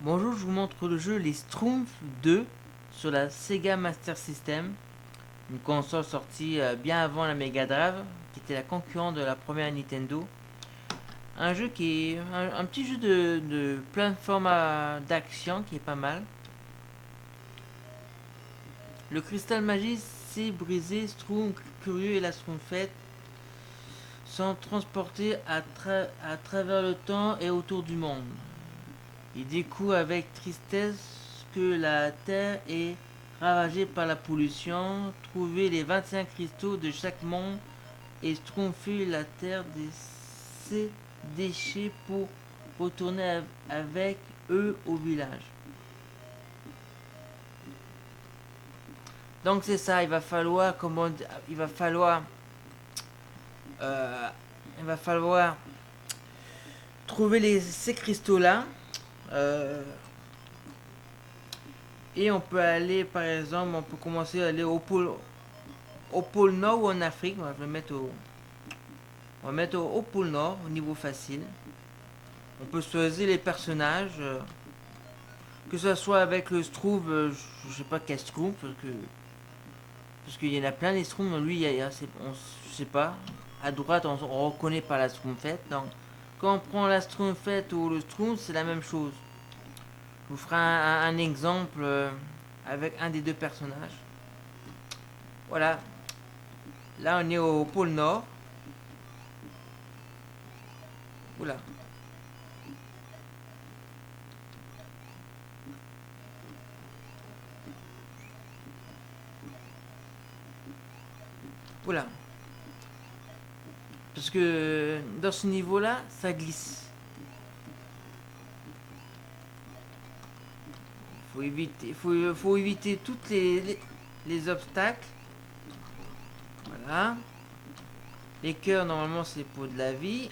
Bonjour, je vous montre le jeu Les Schtroumpfs 2 sur la Sega Master System, une console sortie bien avant la Mega Drive, qui était la concurrente de la première Nintendo. Un jeu qui est un petit jeu de plateforme d'action qui est pas mal. Le cristal magique s'est brisé, Schtroumpf curieux et la Schtroumpfette sont transportés à travers le temps et autour du monde. Il découvre avec tristesse que la Terre est ravagée par la pollution, trouver les 25 cristaux de chaque monde et schtroumpfer la Terre de ses déchets pour retourner avec eux au village. Donc c'est ça, il va falloir, euh, il va falloir trouver ces cristaux là. Euh, et on peut aller, par exemple, on peut commencer à aller au pôle Nord ou en Afrique. On va mettre au pôle Nord, au niveau facile. On peut choisir les personnages, que ce soit avec le Schtroumpf, je sais pas quel Schtroumpf, parce qu'il y en a plein les Schtroumpfs. Lui, je sais pas. À droite, on reconnaît pas la Schtroumpfette. Donc, quand on prend la Schtroumpfette ou le Schtroumpf, c'est la même chose. Je vous ferai un exemple avec un des deux personnages. Voilà. Là, on est au pôle Nord. Oula. Oula. Parce que dans ce niveau-là, ça glisse. Faut éviter toutes les obstacles. Voilà. Les cœurs, normalement, c'est pour de la vie.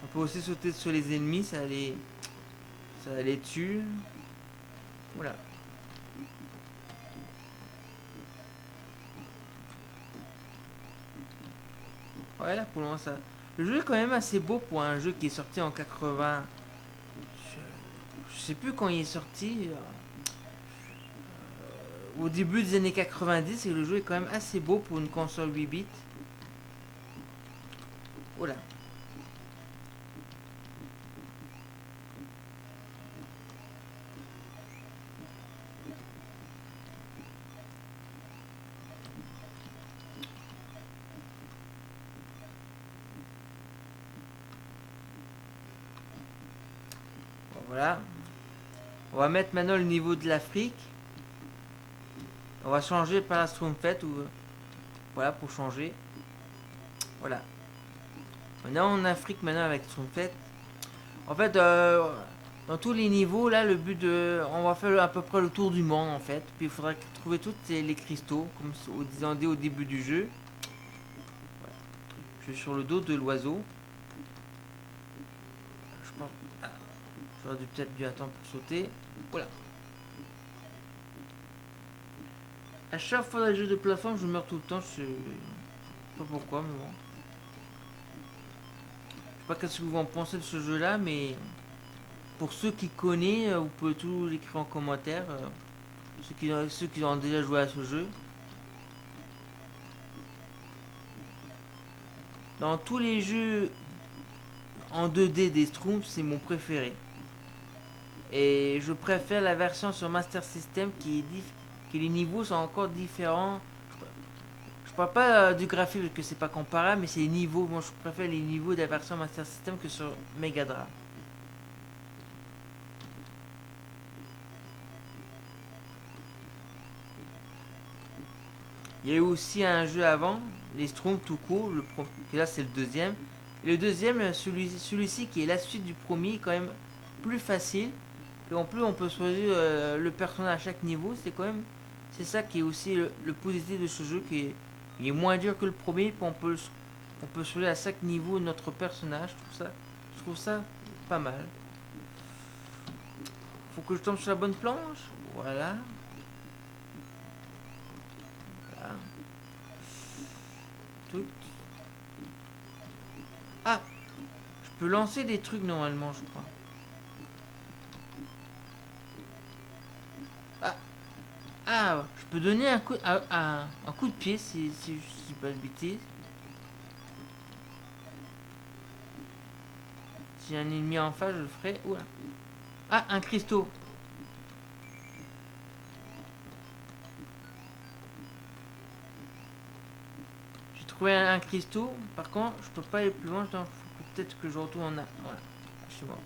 On peut aussi sauter sur les ennemis, ça les tue. Voilà. Voilà, pour le moment, ça. Le jeu est quand même assez beau pour un jeu qui est sorti en 80. Je sais plus quand il est sorti. Au début des années 90, et le jeu est quand même assez beau pour une console 8 bits. Voilà. Voilà. On va mettre maintenant le niveau de l'Afrique. On va changer par la Schtroumpfette ou voilà pour changer. Voilà. On est en Afrique maintenant avec Schtroumpfette. En fait, dans tous les niveaux, là, le but de, on va faire à peu près le tour du monde en fait. Puis il faudra trouver tous les cristaux, comme on disait au début du jeu. Je suis sur le dos de l'oiseau. Je pense, ah, j'aurais peut-être dû attendre pour sauter. Voilà. À chaque fois dans les jeux de plateforme, je meurs tout le temps. Je sais pas pourquoi, mais bon. Je sais pas qu'est-ce que vous en pensez de ce jeu-là, mais pour ceux qui connaissent, vous pouvez tout l'écrire en commentaire. Ceux qui ont déjà joué à ce jeu. Dans tous les jeux en 2D des Schtroumpfs, c'est mon préféré. Et je préfère la version sur Master System qui les niveaux sont encore différents. Je parle pas du graphisme parce que c'est pas comparable, mais c'est les niveaux. Moi, je préfère les niveaux de la version Master System que sur Mega Drive. Il y a eu aussi un jeu avant, les Schtroumpfs tout court, et là c'est le deuxième. Et le deuxième, celui-ci qui est la suite du premier, est quand même plus facile. Et en plus, on peut choisir le personnage à chaque niveau. C'est ça qui est aussi le positif de ce jeu, il est moins dur que le premier. Puis on peut choisir à chaque niveau notre personnage. Je trouve ça pas mal. Faut que je tombe sur la bonne planche. Voilà. Voilà. Tout. Ah, je peux lancer des trucs normalement, je crois. Ah, ah, je peux donner un coup de pied si je dis pas de bêtises. Si j'ai un ennemi en face, je le ferai. Oula. Ah, un cristaux. J'ai trouvé un cristaux. Par contre, je peux pas aller plus loin. Donc, faut peut-être que je retourne en a. Voilà. Je suis mort.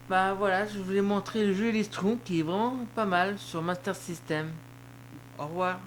Bah voilà, je voulais montrer le jeu Listron qui est vraiment pas mal sur Master System. Au revoir.